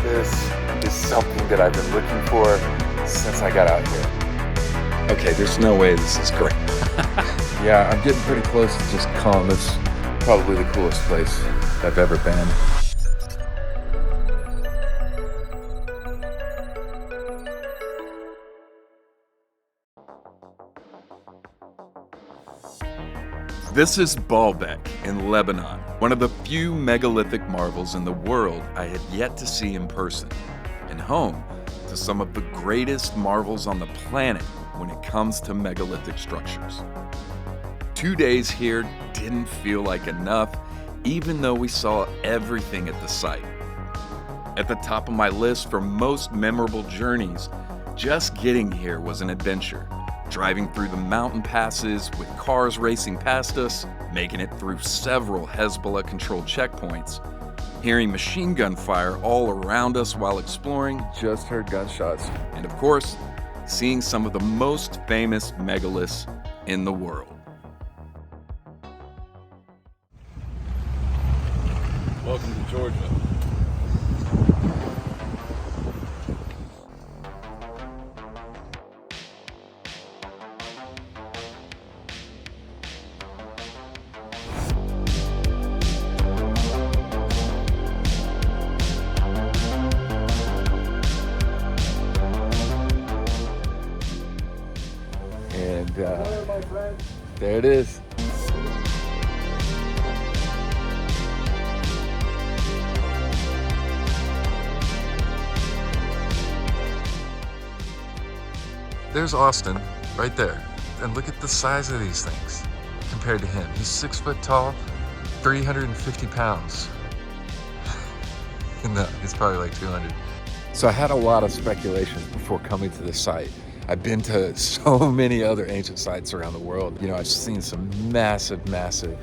This is something that I've been looking for since I got out here. Okay, there's no way this is great. Yeah, I'm getting pretty close to just calling this probably the coolest place I've ever been. This is Baalbek in Lebanon, one of the few megalithic marvels in the world I had yet to see in person, and home to some of the greatest marvels on the planet when it comes to megalithic structures. 2 days here didn't feel like enough, even though we saw everything at the site. At the top of my list for most memorable journeys, just getting here was an adventure. Driving through the mountain passes with cars racing past us, making it through several Hezbollah-controlled checkpoints, hearing machine gun fire all around us while exploring, Just heard gunshots. and of course, seeing some of the most famous megaliths in the world. Welcome to Georgia. And there it is. There's Austin, right there. And look at the size of these things compared to him. He's 6 foot tall, 350 pounds. No, he's probably like 200. So I had a lot of speculation before coming to this site. I've been to so many other ancient sites around the world. You know, I've seen some massive, massive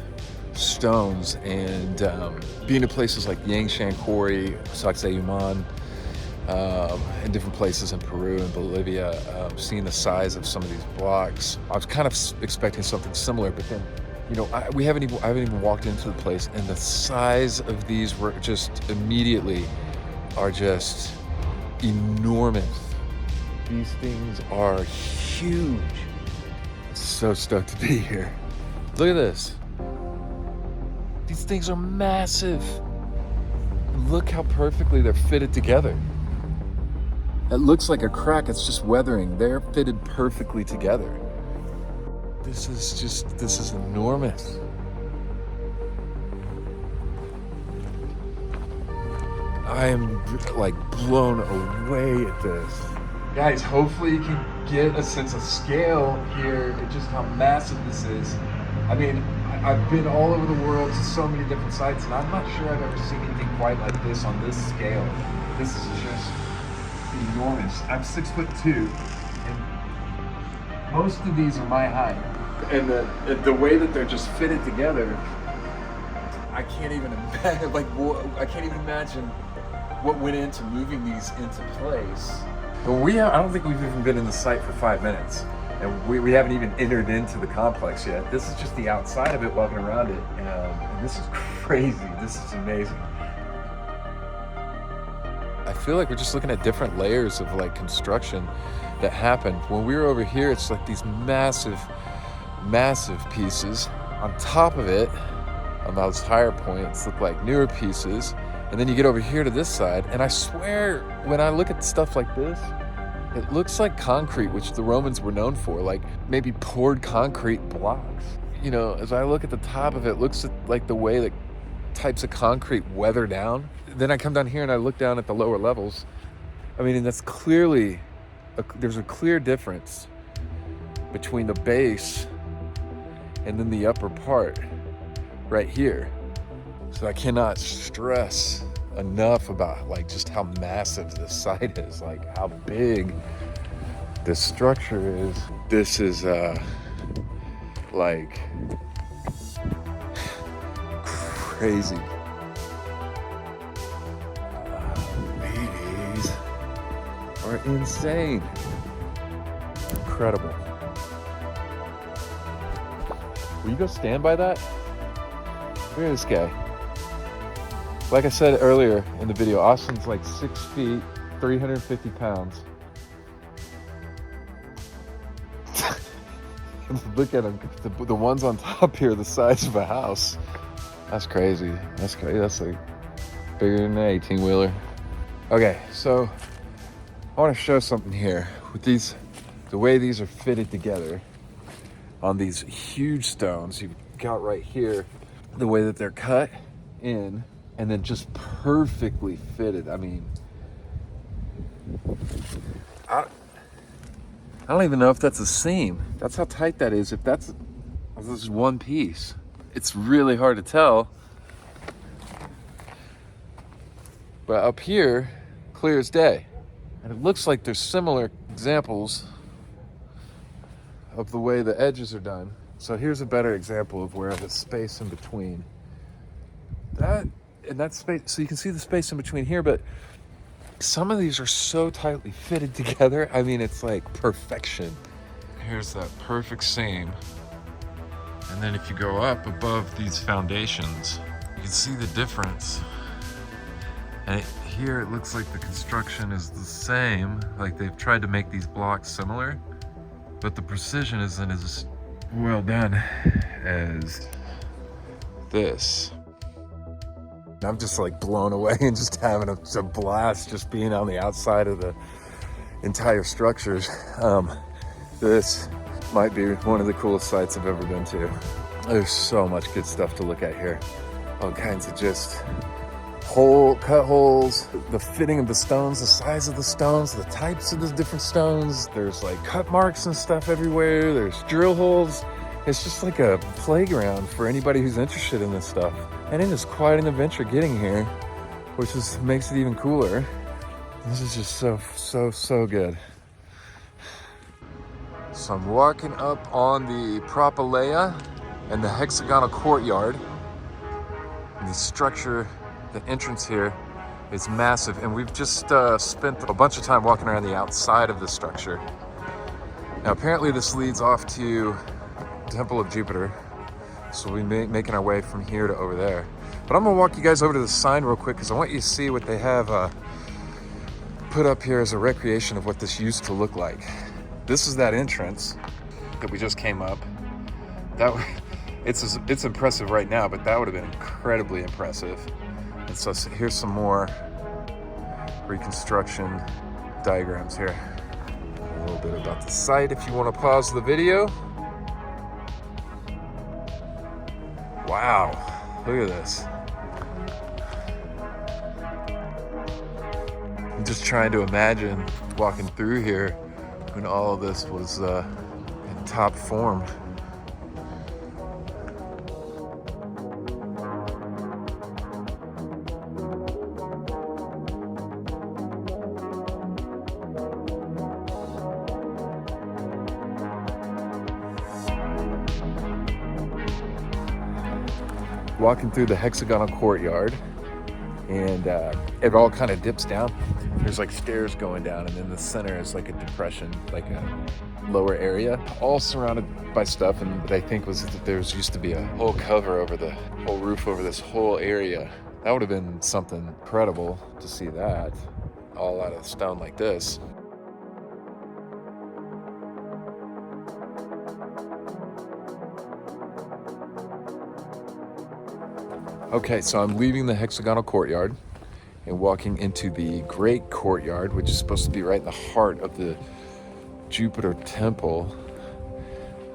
stones, and being to places like Yangshan Quarry, Sacsayhuaman, in different places in Peru and Bolivia, seeing the size of some of these blocks. I was kind of expecting something similar, but then, you know, I haven't even walked into the place, and the size of these were just immediately are just enormous. These things are huge. So stoked to be here. Look at this. These things are massive. Look how perfectly they're fitted together. It looks like a crack, it's just weathering. They're fitted perfectly together. This is enormous. I am like blown away at this. Guys, hopefully you can get a sense of scale here and just how massive this is. I mean, I've been all over the world to so many different sites, and I'm not sure I've ever seen anything quite like this on this scale. This is just enormous. I'm 6'2", and most of these are my height. And the way that they're just fitted together, I can't even imagine. I can't even imagine what went into moving these into place. But I don't think we've even been in the site for 5 minutes, and we haven't even entered into the complex yet. This is just the outside of it, walking around it, and this is crazy. This is amazing. I feel like we're just looking at different layers of like construction that happened. When we were over here, it's like these massive, massive pieces. On top of it, on those higher points, look like newer pieces. And then you get over here to this side, and I swear, when I look at stuff like this, it looks like concrete, which the Romans were known for, like maybe poured concrete blocks. You know, as I look at the top of it, it looks like the way that types of concrete weather down. Then I come down here and I look down at the lower levels. I mean, and that's clearly, there's a clear difference between the base and then the upper part right here. So I cannot stress enough about like just how massive this site is, like how big this structure is. This is like crazy. These are insane. Incredible. Will you go stand by that? Look at this guy. Like I said earlier in the video, Austin's like 6 feet, 350 pounds. Look at them. The ones on top here are the size of a house. That's crazy. That's crazy. That's like bigger than an 18-wheeler. Okay, so I want to show something here with these, the way these are fitted together on these huge stones you've got right here, the way that they're cut in and then just perfectly fitted. I mean, I don't even know if that's a seam. That's how tight that is. If this is one piece, it's really hard to tell. But up here, clear as day. And it looks like there's similar examples of the way the edges are done. So here's a better example of where the space in between. That space, so you can see the space in between here, but some of these are so tightly fitted together. I mean, it's like perfection. Here's that perfect seam. And then if you go up above these foundations, you can see the difference. And here it looks like the construction is the same, like they've tried to make these blocks similar, but the precision isn't as well done as this. I'm just like blown away and just having a blast just being on the outside of the entire structures. This might be one of the coolest sites I've ever been to. There's so much good stuff to look at here. All kinds of just cut holes, the fitting of the stones, the size of the stones, the types of the different stones. There's like cut marks and stuff everywhere. There's drill holes. It's just like a playground for anybody who's interested in this stuff. And it is quite an adventure getting here, which makes it even cooler. This is just so good. So I'm walking up on the propylaea and the hexagonal courtyard. And the structure, the entrance here is massive. And we've just spent a bunch of time walking around the outside of the structure. Now apparently this leads off to Temple of Jupiter. So we'll be making our way from here to over there. But I'm gonna walk you guys over to the sign real quick because I want you to see what they have put up here as a recreation of what this used to look like. This is that entrance that we just came up. It's impressive right now, but that would have been incredibly impressive. And so here's some more reconstruction diagrams here. A little bit about the site if you want to pause the video. Wow, look at this. I'm just trying to imagine walking through here when all of this was in top form. Walking through the hexagonal courtyard, and it all kind of dips down. There's like stairs going down, and then the center is like a depression, like a lower area, all surrounded by stuff. And what I think was that there used to be a whole cover over the whole roof over this whole area. That would have been something incredible to see that, all out of stone like this. Okay, so I'm leaving the hexagonal courtyard and walking into the great courtyard, which is supposed to be right in the heart of the Jupiter temple.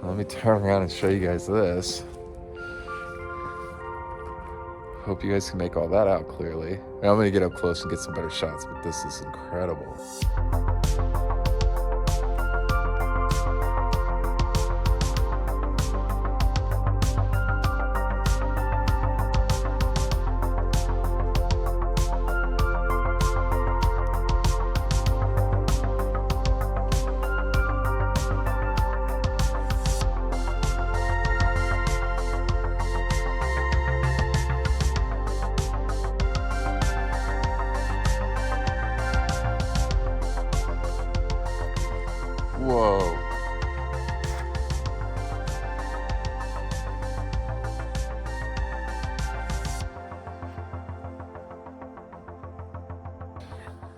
Let me turn around and show you guys this. Hope you guys can make all that out clearly. I'm gonna get up close and get some better shots, but this is incredible.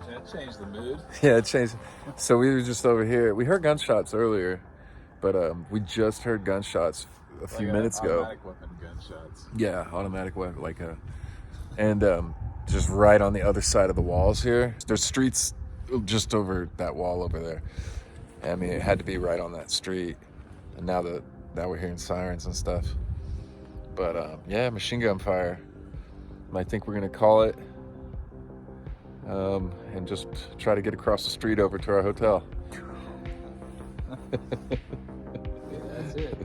That changed the mood. Yeah, it changed. So we were just over here. We heard gunshots earlier, but we just heard gunshots a few minutes ago. Automatic weapon gunshots. Yeah, automatic weapon, and just right on the other side of the walls here. There's streets just over that wall over there. I mean, it had to be right on that street. And now we're hearing sirens and stuff. But yeah, machine gun fire. I think we're gonna call it, and just try to get across the street over to our hotel. That's it.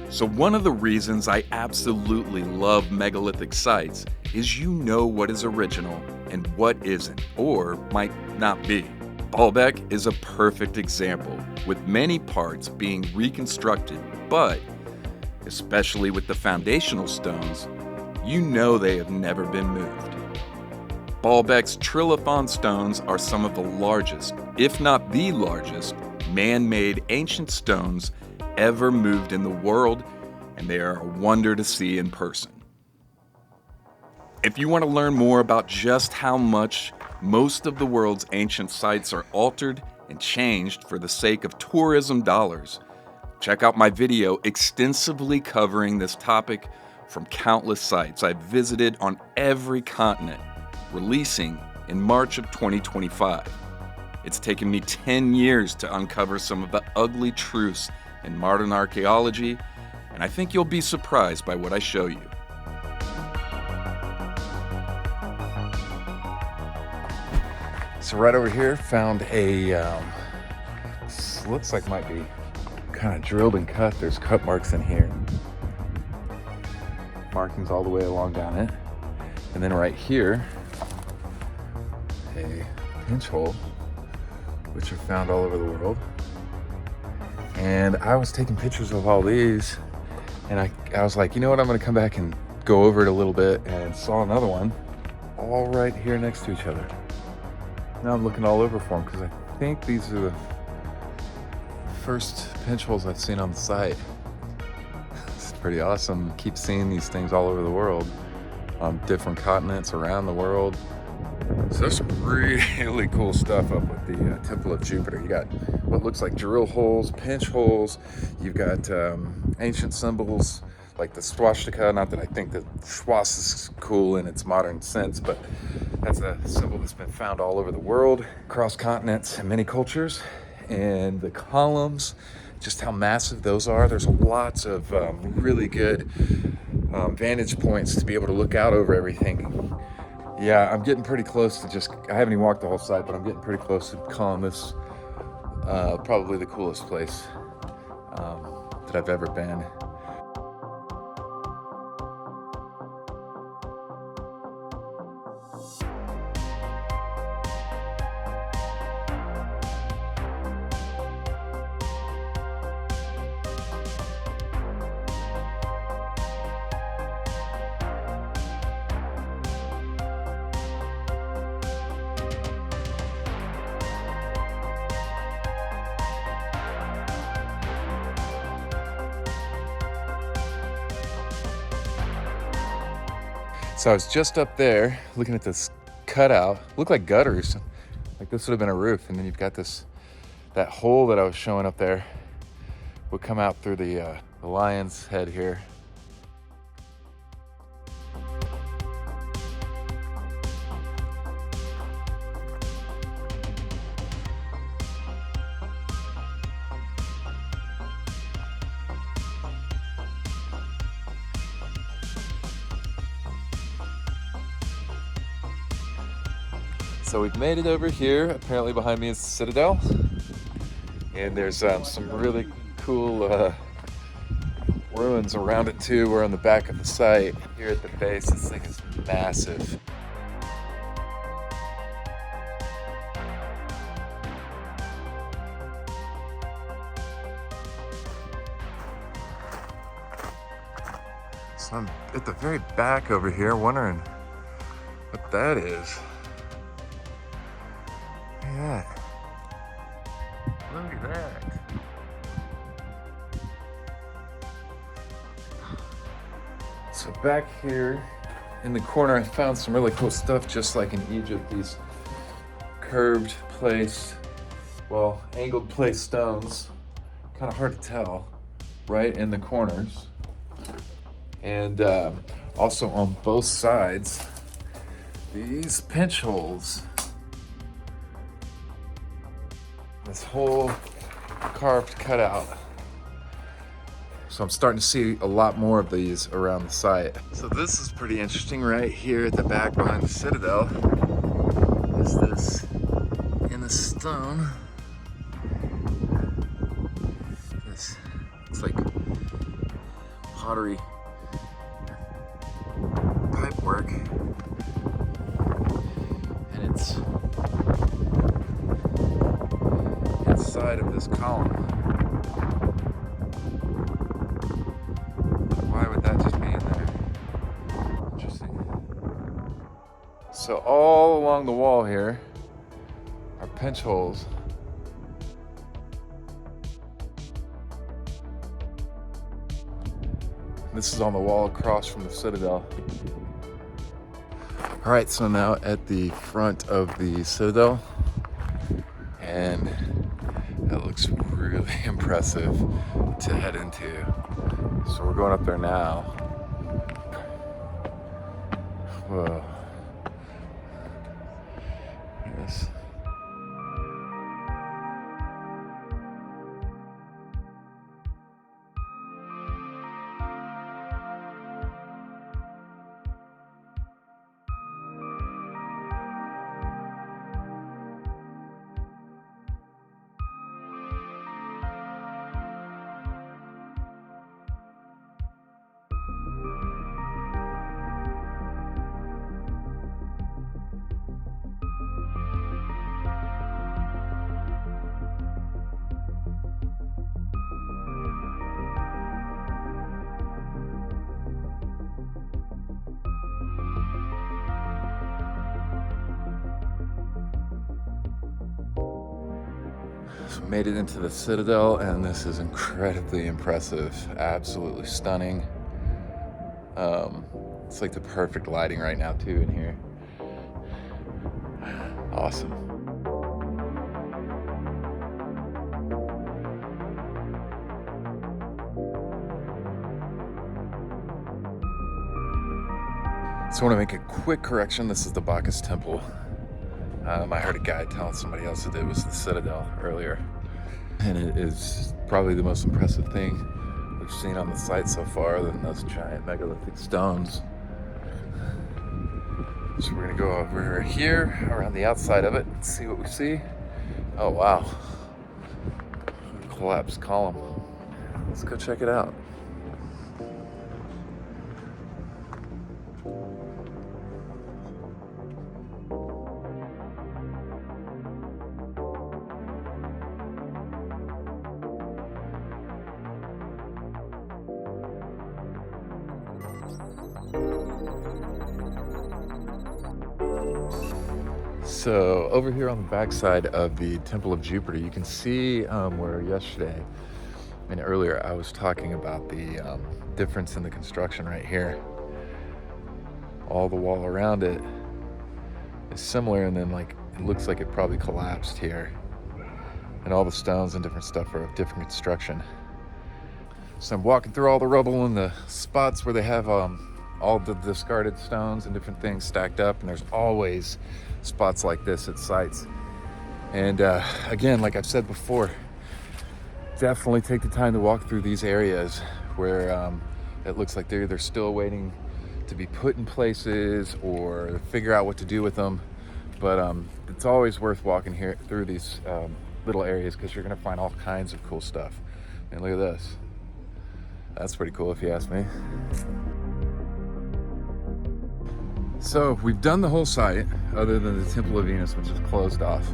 So one of the reasons I absolutely love megalithic sites is you know what is original and what isn't, or might not be. Baalbek is a perfect example, with many parts being reconstructed, but, especially with the foundational stones, you know they have never been moved. Baalbek's Trilithon stones are some of the largest, if not the largest, man-made ancient stones ever moved in the world, and they are a wonder to see in person. If you want to learn more about just how much most of the world's ancient sites are altered and changed for the sake of tourism dollars, check out my video extensively covering this topic from countless sites I've visited on every continent, releasing in March of 2025. It's taken me 10 years to uncover some of the ugly truths in modern archaeology, and I think you'll be surprised by what I show you. So right over here, found a, looks like might be kind of drilled and cut. There's cut marks in here. Markings all the way along down it. And then right here, a pinch hole, which are found all over the world. And I was taking pictures of all these, and I was like, you know what, I'm gonna come back and go over it a little bit, and saw another one all right here next to each other. Now I'm looking all over for them, because I think these are the first pinch holes I've seen on the site. It's pretty awesome. Keep seeing these things all over the world, on different continents around the world. So there's some really cool stuff up with the Temple of Jupiter. You got what looks like drill holes, pinch holes. You've got ancient symbols like the swastika. Not that I think that swastika is cool in its modern sense, but that's a symbol that's been found all over the world, across continents and many cultures. And the columns, just how massive those are. There's lots of really good vantage points to be able to look out over everything. Yeah, I'm getting pretty close to I haven't even walked the whole site, but I'm getting pretty close to calling this probably the coolest place that I've ever been. So I was just up there looking at this cutout. Looked like gutters. Like this would have been a roof. And then you've got that hole that I was showing up there would come out through the lion's head here. So we've made it over here. Apparently behind me is the Citadel. And there's some really cool ruins around it too. We're on the back of the site. Here at the base, this thing is massive. So I'm at the very back over here wondering what that is. Look at that. So back here in the corner, I found some really cool stuff, just like in Egypt, these curved placed, well, angled placed stones. Kind of hard to tell, right in the corners. And also on both sides, these pinch holes. This whole carved cutout. So I'm starting to see a lot more of these around the site. So this is pretty interesting right here at the back behind the citadel. Is this in the stone? This, it's like pottery pipe work. And it's inside of this column. Why would that just be in there? Interesting. So all along the wall here are pinch holes. This is on the wall across from the citadel. All right, so now at the front of the citadel, and that looks really impressive to head into. So we're going up there now. Whoa. Yes. So made it into the citadel, and this is incredibly impressive, absolutely stunning. It's like the perfect lighting right now too in here. Awesome. So I want to make a quick correction. This is the Bacchus temple. I heard a guy telling somebody else that it was the citadel earlier. And it is probably the most impressive thing we've seen on the site so far than those giant megalithic stones. So we're gonna go over here around the outside of it and see what we see. Oh wow, collapsed column. Let's go check it out. So over here on the backside of the Temple of Jupiter, you can see where yesterday and earlier I was talking about the difference in the construction right here. All the wall around it is similar, and then like it looks like it probably collapsed here. And all the stones and different stuff are of different construction. So I'm walking through all the rubble and the spots where they have all the discarded stones and different things stacked up, and there's always spots like this at sites. And again, like I've said before, definitely take the time to walk through these areas where it looks like they're still waiting to be put in places or figure out what to do with them. But it's always worth walking here through these little areas, because you're gonna find all kinds of cool stuff. And look at this. That's pretty cool if you ask me. So we've done the whole site other than the Temple of Venus, which is closed off,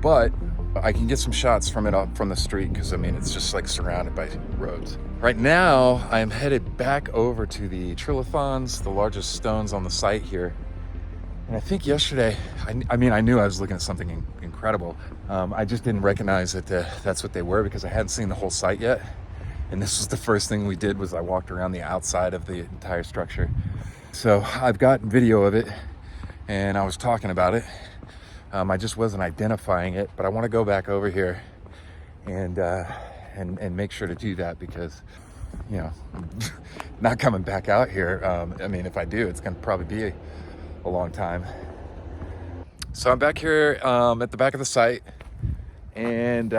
but I can get some shots from it up from the street, because I mean it's just like surrounded by roads. Right now I am headed back over to the Trilithons, the largest stones on the site here. And I think yesterday, I mean I knew I was looking at something incredible. I just didn't recognize that that's what they were, because I hadn't seen the whole site yet. And this was the first thing we did was I walked around the outside of the entire structure. So I've got video of it and I was talking about it. I just wasn't identifying it, but I want to go back over here and make sure to do that because, you know, not coming back out here. I mean, if I do, it's going to probably be a long time. So I'm back here at the back of the site and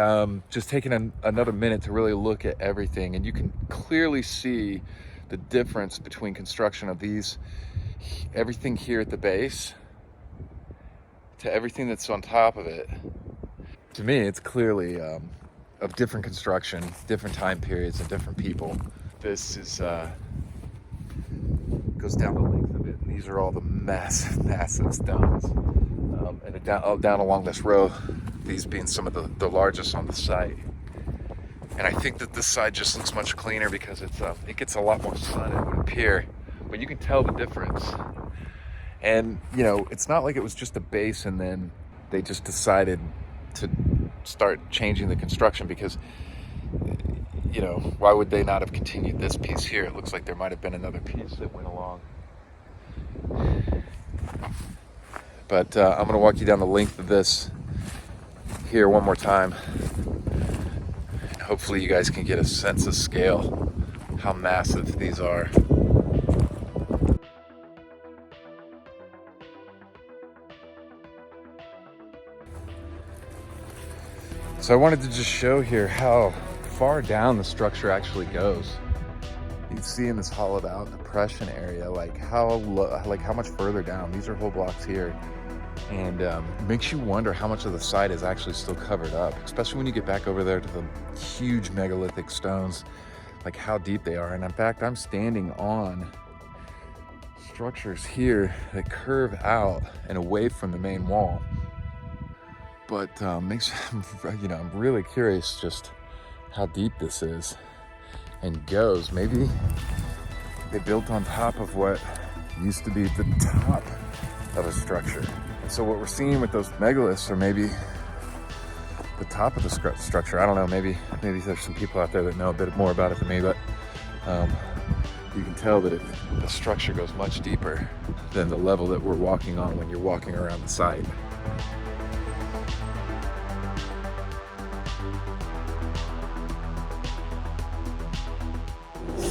just taking another minute to really look at everything. And you can clearly see the difference between construction of these, everything here at the base to everything that's on top of it. To me, it's clearly of different construction, different time periods, and different people. This is goes down the length of it, and these are all the massive stones. And down along this row, these being some of the largest on the site. And I think that this side just looks much cleaner because it gets a lot more sun, it would appear, but you can tell the difference. And, you know, it's not like it was just a base and then they just decided to start changing the construction because, you know, why would they not have continued this piece here? It looks like there might have been another piece that went along. But I'm going to walk you down the length of this here one more time. Hopefully you guys can get a sense of scale, how massive these are. So I wanted to just show here how far down the structure actually goes. You can see in this hollowed out depression area, like how much further down. These are whole blocks here. And it makes you wonder how much of the site is actually still covered up, especially when you get back over there to the huge megalithic stones, like how deep they are. And in fact, I'm standing on structures here that curve out and away from the main wall. But makes, you know, I'm really curious just how deep this is and goes. Maybe they built on top of what used to be the top of a structure. And so what we're seeing with those megaliths are maybe the top of the structure. I don't know, maybe there's some people out there that know a bit more about it than me, but you can tell that the structure goes much deeper than the level that we're walking on when you're walking around the site.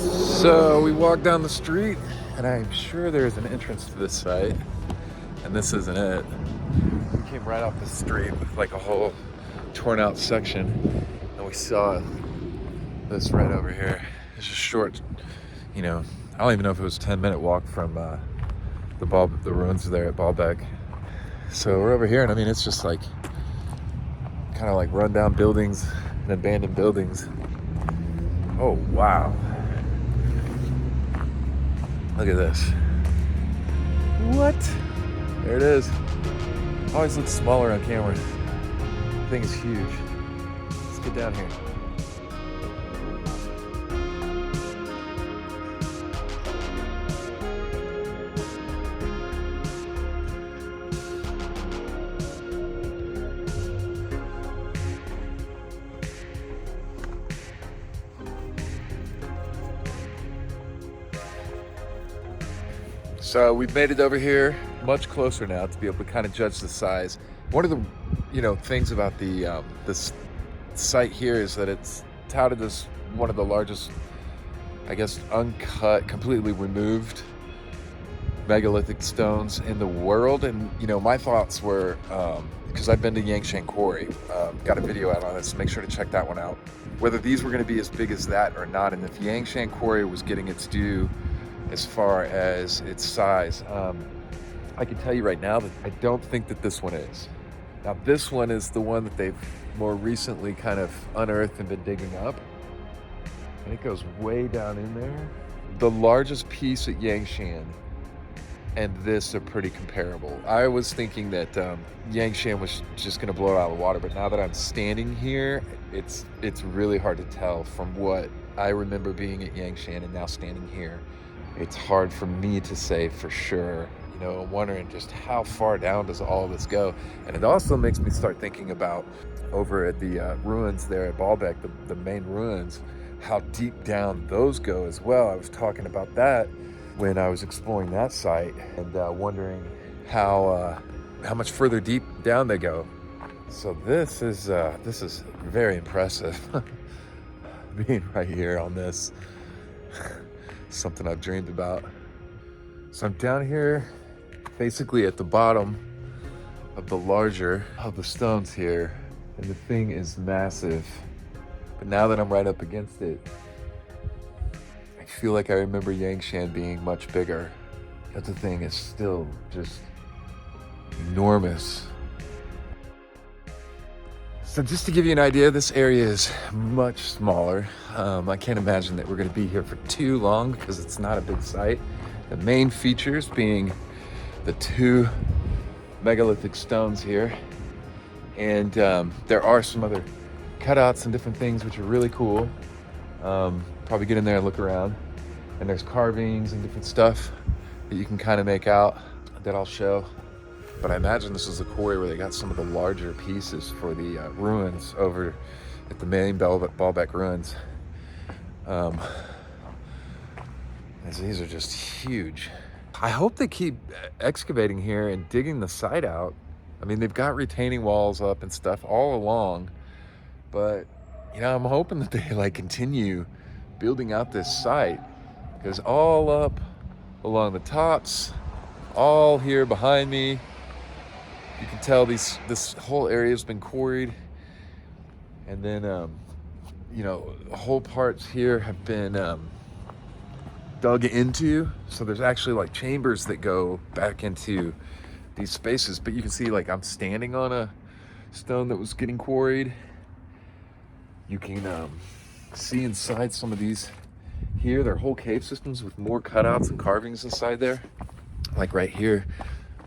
So we walked down the street and I'm sure there's an entrance to this site, and this isn't it. We came right off the street with like a whole torn out section, and we saw this right over here. It's just short, you know, I don't even know if it was a 10-minute walk from the ruins there at Baalbek. So we're over here, and I mean, it's just like kind of like rundown buildings and abandoned buildings. Oh, wow. Look at this. What? There it is. Always looks smaller on camera. The thing is huge. Let's get down here. So we've made it over here, much closer now to be able to kind of judge the size. One of the, you know, things about the this site here is that it's touted as one of the largest, I guess, uncut, completely removed megalithic stones in the world. And you know, my thoughts were, because I've been to Yangshan Quarry, got a video out on this, make sure to check that one out, whether these were going to be as big as that or not, and if Yangshan Quarry was getting its due as far as its size. I can tell you right now that I don't think that this one is. Now this one is the one that they've more recently kind of unearthed and been digging up, and it goes way down in there. The largest piece at Yangshan and this are pretty comparable. I was thinking that Yangshan was just gonna blow it out of the water, but now that I'm standing here, it's really hard to tell from what I remember being at Yangshan and now standing here. It's hard for me to say for sure. You know, I'm wondering just how far down does all of this go? And it also makes me start thinking about over at the ruins there at Baalbek, the main ruins, how deep down those go as well. I was talking about that when I was exploring that site and wondering how much further deep down they go. So this is very impressive. Being right here on this, something I've dreamed about. So I'm down here, basically at the bottom of the larger of the stones here, and the thing is massive. But now that I'm right up against it, I feel like I remember Yangshan being much bigger, but the thing is still just enormous. So just to give you an idea, this area is much smaller. I can't imagine that we're going to be here for too long because it's not a big site. The main features being the 2 megalithic stones here. And there are some other cutouts and different things which are really cool. Probably get in there and look around. And there's carvings and different stuff that you can kind of make out that I'll show. But I imagine this is the quarry where they got some of the larger pieces for the ruins over at the main Baalbek ruins. These are just huge. I hope they keep excavating here and digging the site out. I mean, they've got retaining walls up and stuff all along, but you know, I'm hoping that they like continue building out this site, because all up along the tops, all here behind me, you can tell this whole area has been quarried, and then you know, whole parts here have been dug into. So there's actually like chambers that go back into these spaces. But you can see, like, I'm standing on a stone that was getting quarried. You can see inside some of these here. They're whole cave systems with more cutouts and carvings inside there. Like right here,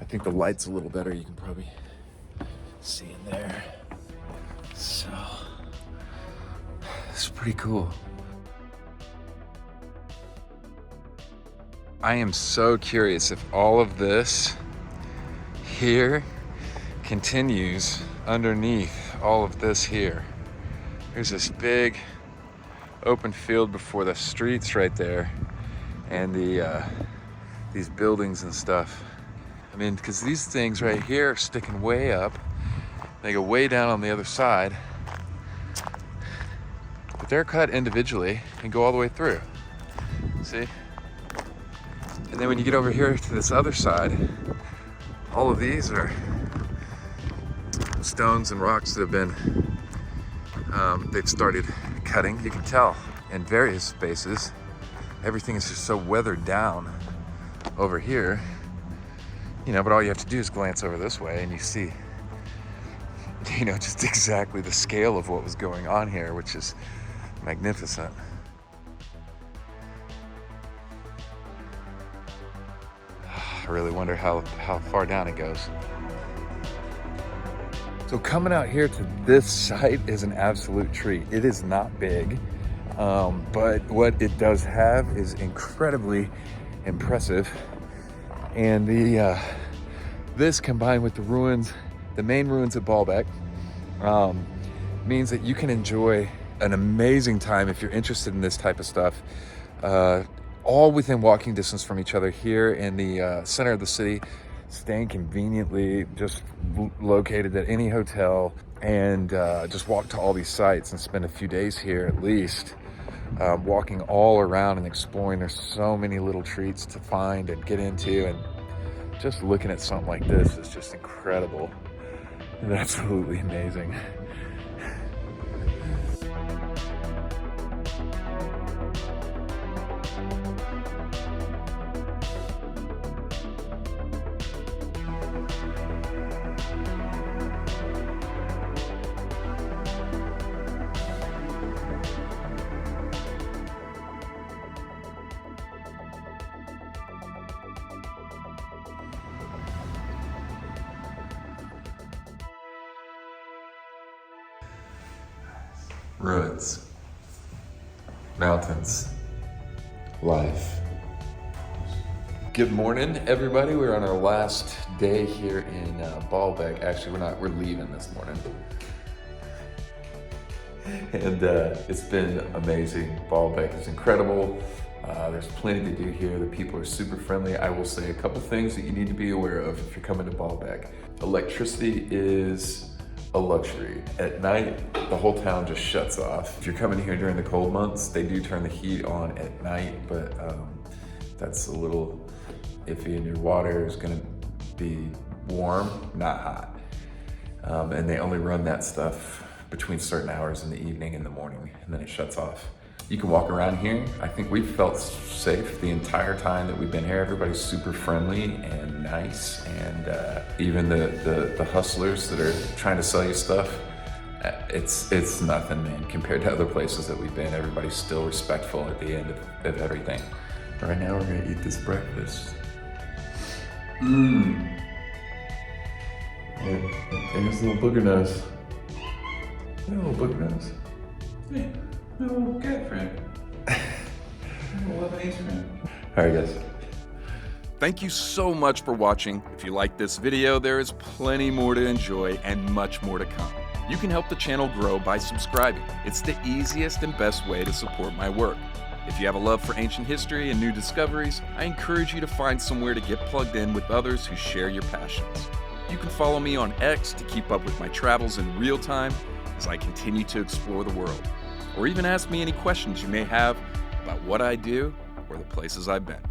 I think the light's a little better. You can probably see in there. So it's pretty cool. I am so curious if all of this here continues underneath all of this here. There's this big open field before the streets right there, and these buildings and stuff. I mean, because these things right here are sticking way up. They go way down on the other side, but they're cut individually and go all the way through. See? And then when you get over here to this other side, all of these are stones and rocks that have been, they've started cutting. You can tell in various spaces, everything is just so weathered down over here, you know, but all you have to do is glance over this way and you see, you know, just exactly the scale of what was going on here, which is magnificent. I really wonder how far down it goes. So coming out here to this site is an absolute treat. It is not big, but what it does have is incredibly impressive. And this combined with the ruins, the main ruins at Baalbek, means that you can enjoy an amazing time if you're interested in this type of stuff. All within walking distance from each other here in the center of the city, staying conveniently just located at any hotel, and just walk to all these sites and spend a few days here at least, walking all around and exploring. There's so many little treats to find and get into, and just looking at something like this is just incredible and absolutely amazing. Ruins, mountains, life. Good morning, everybody. We're on our last day here in Baalbek. Actually, we're leaving this morning. And it's been amazing. Baalbek is incredible. There's plenty to do here. The people are super friendly. I will say a couple things that you need to be aware of if you're coming to Baalbek. Electricity is a luxury. At night, the whole town just shuts off. If you're coming here during the cold months, they do turn the heat on at night, but that's a little iffy, and your water is gonna be warm, not hot. And they only run that stuff between certain hours in the evening and the morning, and then it shuts off. You can walk around here. I think we've felt safe the entire time that we've been here. Everybody's super friendly and nice, and even the hustlers that are trying to sell you stuff, it's nothing, man, compared to other places that we've been. Everybody's still respectful at the end of everything. Right now we're gonna eat this breakfast. And here's a little booger nose. Yeah, a little booger nose. Yeah, my little cat friend. My little Lebanese friend. All right, guys. Thank you so much for watching. If you like this video, there is plenty more to enjoy and much more to come. You can help the channel grow by subscribing. It's the easiest and best way to support my work. If you have a love for ancient history and new discoveries, I encourage you to find somewhere to get plugged in with others who share your passions. You can follow me on X to keep up with my travels in real time as I continue to explore the world, or even ask me any questions you may have about what I do or the places I've been.